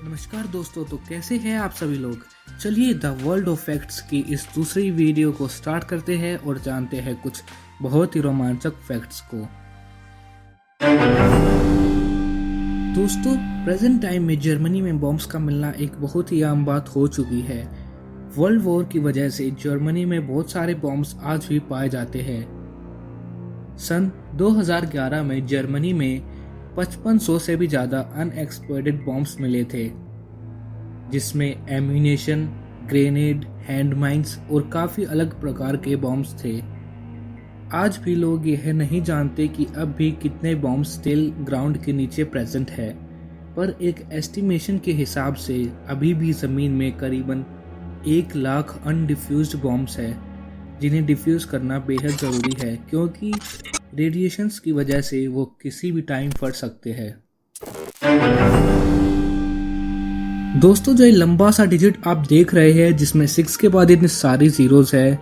नमस्कार दोस्तों, तो कैसे हैं आप सभी लोग। चलिए द वर्ल्ड ऑफ फैक्ट्स की इस दूसरी वीडियो को स्टार्ट करते हैं और जानते हैं कुछ बहुत ही रोमांचक फैक्ट्स को। दोस्तों, प्रेजेंट टाइम में जर्मनी में बॉम्ब्स का मिलना एक बहुत ही आम बात हो चुकी है। वर्ल्ड वॉर की वजह से जर्मनी में बहुत सारे बॉम्ब्स आज भी पाए जाते हैं। सन 2011 में जर्मनी में 5500 से भी ज़्यादा अनएक्सप्लोडेड बॉम्ब्स मिले थे, जिसमें एम्यूनेशन, ग्रेनेड, हैंड माइंस और काफ़ी अलग प्रकार के बॉम्ब्स थे। आज भी लोग यह नहीं जानते कि अब भी कितने बॉम्ब्स स्टिल ग्राउंड के नीचे प्रेजेंट है, पर एक एस्टिमेशन के हिसाब से अभी भी ज़मीन में करीबन 1 लाख अनडिफ्यूज्ड बॉम्ब्स है, जिन्हें डिफ्यूज करना बेहद ज़रूरी है क्योंकि रेडिएशंस की वजह से वो किसी भी टाइम फट सकते हैं। दोस्तों, जो ये लंबा सा डिजिट आप देख रहे हैं जिसमें 6 के बाद इतनी सारी जीरोस है,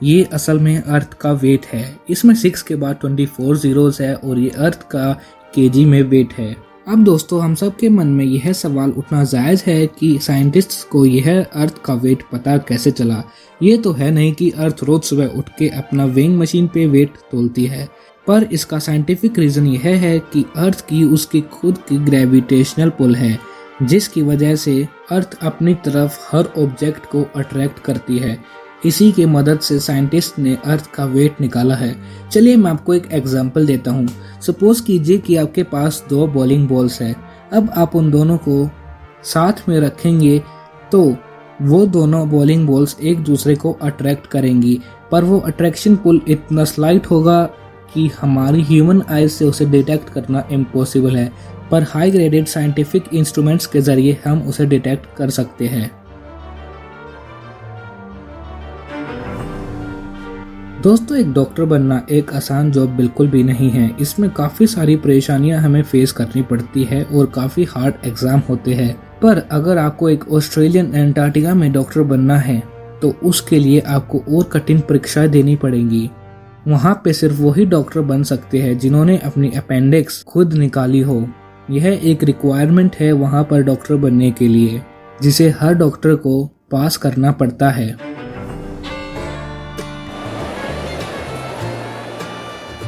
ये असल में अर्थ का वेट है। इसमें 6 के बाद 24 जीरोस है और ये अर्थ का केजी में वेट है। अब दोस्तों, हम सब के मन में यह सवाल उठना जायज़ है कि साइंटिस्ट्स को यह अर्थ का वेट पता कैसे चला। ये तो है नहीं कि अर्थ रोज सुबह उठ के अपना वेइंग मशीन पे वेट तोलती है, पर इसका साइंटिफिक रीज़न यह है कि अर्थ की उसकी खुद की ग्रेविटेशनल पुल है, जिसकी वजह से अर्थ अपनी तरफ हर ऑब्जेक्ट को अट्रैक्ट करती है। इसी के मदद से साइंटिस्ट ने अर्थ का वेट निकाला है। चलिए मैं आपको एक एग्जांपल देता हूँ। सपोज कीजिए कि आपके पास 2 बॉलिंग बॉल्स है। अब आप उन दोनों को साथ में रखेंगे तो वो दोनों बॉलिंग बॉल्स एक दूसरे को अट्रैक्ट करेंगी, पर वो अट्रैक्शन पुल इतना स्लाइट होगा कि हमारी ह्यूमन आइज से उसे डिटेक्ट करना इम्पॉसिबल है, पर हाई ग्रेडेड साइंटिफिक इंस्ट्रूमेंट्स के जरिए हम उसे डिटेक्ट कर सकते हैं। दोस्तों, एक डॉक्टर बनना एक आसान जॉब बिल्कुल भी नहीं है। इसमें काफ़ी सारी परेशानियां हमें फेस करनी पड़ती है और काफ़ी हार्ड एग्जाम होते हैं। पर अगर आपको एक ऑस्ट्रेलियन एंटार्क्टिका में डॉक्टर बनना है तो उसके लिए आपको और कठिन परीक्षाएं देनी पड़ेंगी। वहाँ पे सिर्फ वही डॉक्टर बन सकते हैं जिन्होंने अपनी अपेंडिक्स खुद निकाली हो। यह एक रिक्वायरमेंट है वहाँ पर डॉक्टर बनने के लिए, जिसे हर डॉक्टर को पास करना पड़ता है।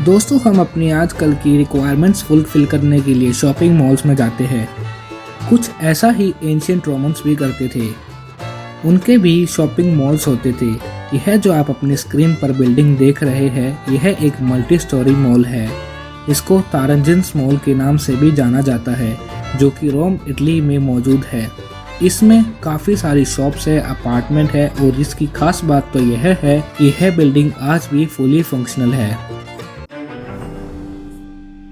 दोस्तों, हम अपनी आजकल की रिक्वायरमेंट्स फुलफिल करने के लिए शॉपिंग मॉल्स में जाते हैं। कुछ ऐसा ही एंशिएंट रोमन्स भी करते थे। उनके भी शॉपिंग मॉल्स होते थे। यह जो आप अपनी स्क्रीन पर बिल्डिंग देख रहे हैं, यह एक मल्टी स्टोरी मॉल है। इसको तारंजिन्स मॉल के नाम से भी जाना जाता है, जो कि रोम, इटली में मौजूद है। इसमें काफ़ी सारी शॉप्स है, अपार्टमेंट है और इसकी खास बात तो यह है कि यह बिल्डिंग आज भी फुली फंक्शनल है।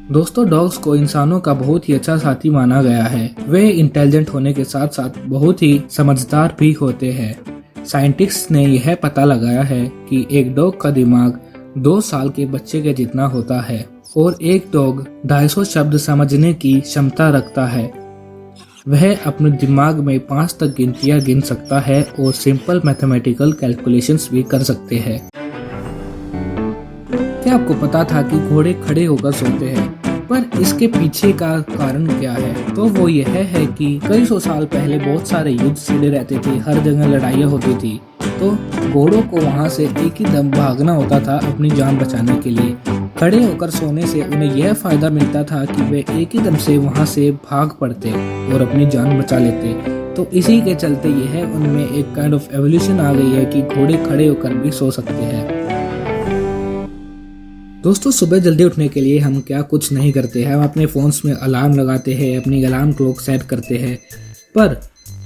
दोस्तों, डॉग्स को इंसानों का बहुत ही अच्छा साथी माना गया है। वे इंटेलिजेंट होने के साथ साथ बहुत ही समझदार भी होते हैं। साइंटिस्ट ने यह पता लगाया है कि एक डॉग का दिमाग 2 साल के बच्चे के जितना होता है और एक डॉग 250 शब्द समझने की क्षमता रखता है। वह अपने दिमाग में 5 तक गिनतियां गिन सकता है और सिंपल मैथमेटिकल कैलकुलेशंस भी कर सकते हैं। क्या आपको पता था कि घोड़े खड़े होकर सोते हैं? पर इसके पीछे का कारण क्या है? तो वो यह है कि कई 100 साल पहले बहुत सारे युद्ध छिड़े रहते थे, हर जगह लड़ाइयाँ होती थी, तो घोड़ों को वहाँ से एक ही दम भागना होता था अपनी जान बचाने के लिए। खड़े होकर सोने से उन्हें यह फायदा मिलता था कि वे एक ही दम से वहाँ से भाग पड़ते और अपनी जान बचा लेते। तो इसी के चलते यह उनमें एक काइंड ऑफ एवोल्यूशन आ गई है कि घोड़े खड़े होकर भी सो सकते हैं। दोस्तों, सुबह जल्दी उठने के लिए हम क्या कुछ नहीं करते हैं। हम अपने फ़ोन्स में अलार्म लगाते हैं, अपनी अलार्म क्लॉक सेट करते हैं। पर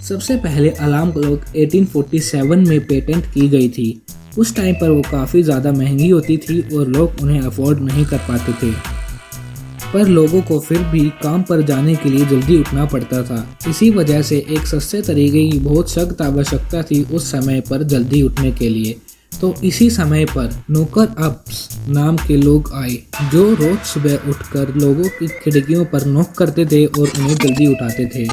सबसे पहले अलार्म क्लॉक 1847 में पेटेंट की गई थी। उस टाइम पर वो काफ़ी ज़्यादा महंगी होती थी और लोग उन्हें अफोर्ड नहीं कर पाते थे, पर लोगों को फिर भी काम पर जाने के लिए जल्दी उठना पड़ता था। इसी वजह से एक सस्ते तरीके की बहुत सख्त आवश्यकता थी उस समय पर जल्दी उठने के लिए। तो इसी समय पर नौकर अप्स नाम के लोग आए, जो रोज सुबह उठकर लोगों की खिड़कियों पर नॉक करते थे और उन्हें जल्दी उठाते थे।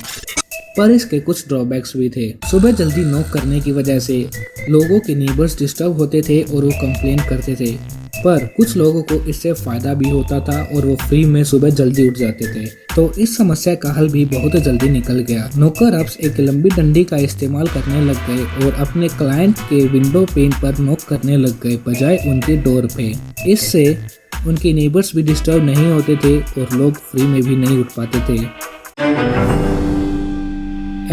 पर इसके कुछ ड्रॉबैक्स भी थे। सुबह जल्दी नॉक करने की वजह से लोगों के नेबर्स डिस्टर्ब होते थे और वो कंप्लेन करते थे। पर कुछ लोगों को इससे फायदा भी होता था और वो फ्री में सुबह जल्दी उठ जाते थे। तो इस समस्या का हल भी बहुत जल्दी निकल गया। नौकर अब एक लंबी डंडी का इस्तेमाल करने लग गए और अपने क्लाइंट के विंडो पेन पर नॉक करने लग गए बजाय उनके डोर पे। इससे उनके नेबर्स भी डिस्टर्ब नहीं होते थे और लोग फ्री में भी नहीं उठ पाते थे।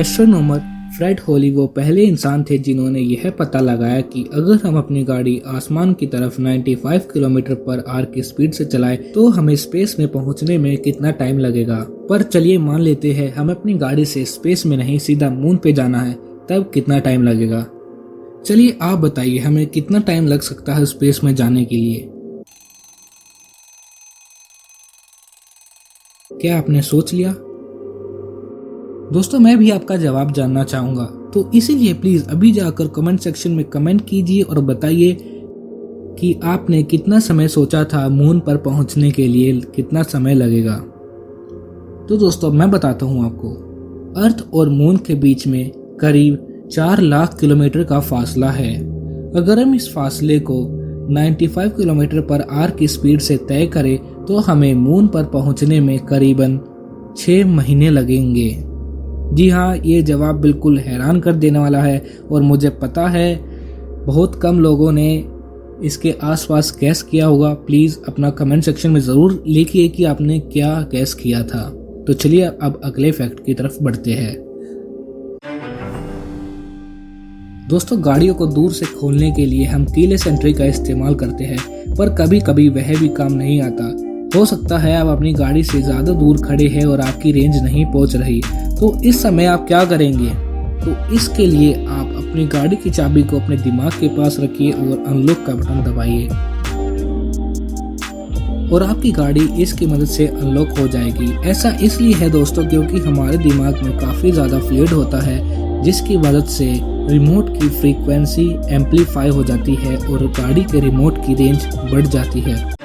एस्ट्रोनॉमर फ्रेड होली वो पहले इंसान थे जिन्होंने यह पता लगाया कि अगर हम अपनी गाड़ी आसमान की तरफ 95 किलोमीटर पर आवर की स्पीड से चलाएं तो हमें स्पेस में पहुंचने में कितना टाइम लगेगा। पर चलिए मान लेते हैं हम अपनी गाड़ी से स्पेस में नहीं सीधा मून पे जाना है, तब कितना टाइम लगेगा। चलिए आप बताइए हमें कितना टाइम लग सकता है स्पेस में जाने के लिए। क्या आपने सोच लिया? दोस्तों मैं भी आपका जवाब जानना चाहूंगा, तो इसीलिए प्लीज अभी जाकर कमेंट सेक्शन में कमेंट कीजिए और बताइए कि आपने कितना समय सोचा था मून पर पहुंचने के लिए, कितना समय लगेगा। तो दोस्तों मैं बताता हूं आपको, अर्थ और मून के बीच में करीब 4 लाख किलोमीटर का फासला है। अगर हम इस फासले को 95 किलोमीटर पर आवर की स्पीड से तय करें तो हमें मून पर पहुंचने में करीबन 6 महीने लगेंगे। जी हाँ, ये जवाब बिल्कुल हैरान कर देने वाला है और मुझे पता है बहुत कम लोगों ने इसके आसपास गैस किया होगा। प्लीज़ अपना कमेंट सेक्शन में ज़रूर लिखिए कि आपने क्या गैस किया था। तो चलिए अब अगले फैक्ट की तरफ बढ़ते हैं। दोस्तों गाड़ियों को दूर से खोलने के लिए हम कीलेस एंट्री का इस्तेमाल करते हैं, पर कभी कभी वह भी काम नहीं आता। हो सकता है आप अपनी गाड़ी से ज़्यादा दूर खड़े हैं और आपकी रेंज नहीं पहुंच रही, तो इस समय आप क्या करेंगे? तो इसके लिए आप अपनी गाड़ी की चाबी को अपने दिमाग के पास रखिए और अनलॉक का बटन दबाइए और आपकी गाड़ी इसकी मदद से अनलॉक हो जाएगी। ऐसा इसलिए है दोस्तों क्योंकि हमारे दिमाग में काफ़ी ज़्यादा फ्लूइड होता है, जिसकी मदद से रिमोट की फ्रीक्वेंसी एम्पलीफाई हो जाती है और गाड़ी के रिमोट की रेंज बढ़ जाती है।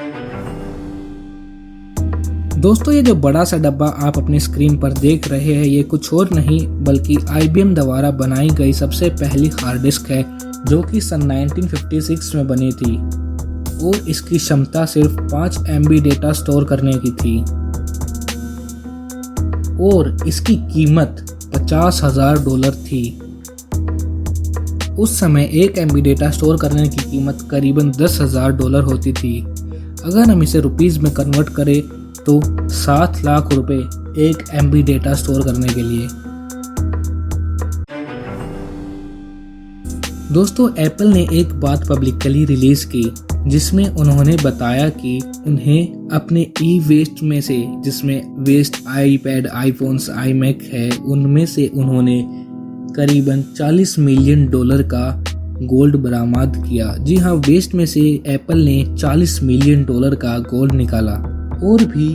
दोस्तों ये जो बड़ा सा डब्बा आप अपनी स्क्रीन पर देख रहे हैं, ये कुछ और नहीं बल्कि IBM द्वारा बनाई गई सबसे पहली हार्ड डिस्क है, जो कि सन 1956 में बनी थी और इसकी क्षमता सिर्फ 5 MB डेटा स्टोर करने की थी और इसकी कीमत $50,000 थी। उस समय 1 MB डेटा स्टोर करने की कीमत करीबन $10,000 होती थी। अगर हम इसे रुपीस में कन्वर्ट करें तो 7 लाख रुपए 1 MB डेटा स्टोर करने के लिए। दोस्तों एप्पल ने एक बात पब्लिकली रिलीज की जिसमें उन्होंने बताया कि उन्हें अपने ई वेस्ट में से, जिसमें वेस्ट आईपैड, आईफोन्स, iMac है, उनमें से उन्होंने करीबन $40 मिलियन का गोल्ड बरामद किया। जी हाँ, वेस्ट में से एप्पल ने $40 मिलियन का गोल्ड निकाला और भी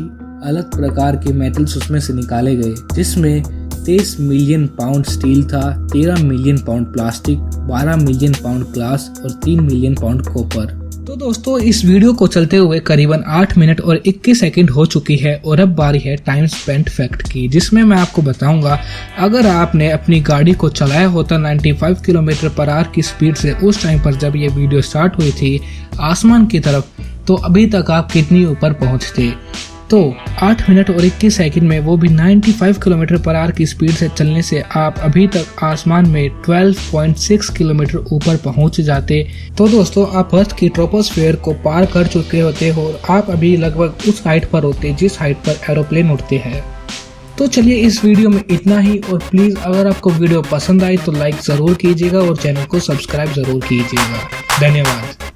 अलग प्रकार के मेटल्स उसमें से निकाले गए, जिसमें 23 मिलियन पाउंड स्टील था, 13 million pound plastic, 12 million pound glass और 3 मिलियन पाउंड कॉपर। तो दोस्तों इस वीडियो को चलते हुए करीबन 8 मिनट और 21 सेकंड हो चुकी है और अब बारी है टाइम स्पेंट फैक्ट की, जिसमें मैं आपको बताऊंगा अगर आपने अपनी गाड़ी को चलाया होता 95 किलोमीटर पर आवर की स्पीड से उस टाइम पर जब ये वीडियो स्टार्ट हुई थी आसमान की तरफ, तो अभी तक आप कितनी ऊपर पहुंचते। तो 8 मिनट और 21 सेकंड में, वो भी 95 किलोमीटर पर आवर की स्पीड से चलने से आप अभी तक आसमान में 12.6 किलोमीटर ऊपर पहुंच जाते। तो दोस्तों आप अर्थ की ट्रोपोस्फीयर को पार कर चुके होते हो और आप अभी लगभग उस हाइट पर होते जिस हाइट पर एरोप्लेन उड़ते हैं। तो चलिए इस वीडियो में इतना ही और प्लीज़ अगर आपको वीडियो पसंद आई तो लाइक ज़रूर कीजिएगा और चैनल को सब्सक्राइब ज़रूर कीजिएगा। धन्यवाद।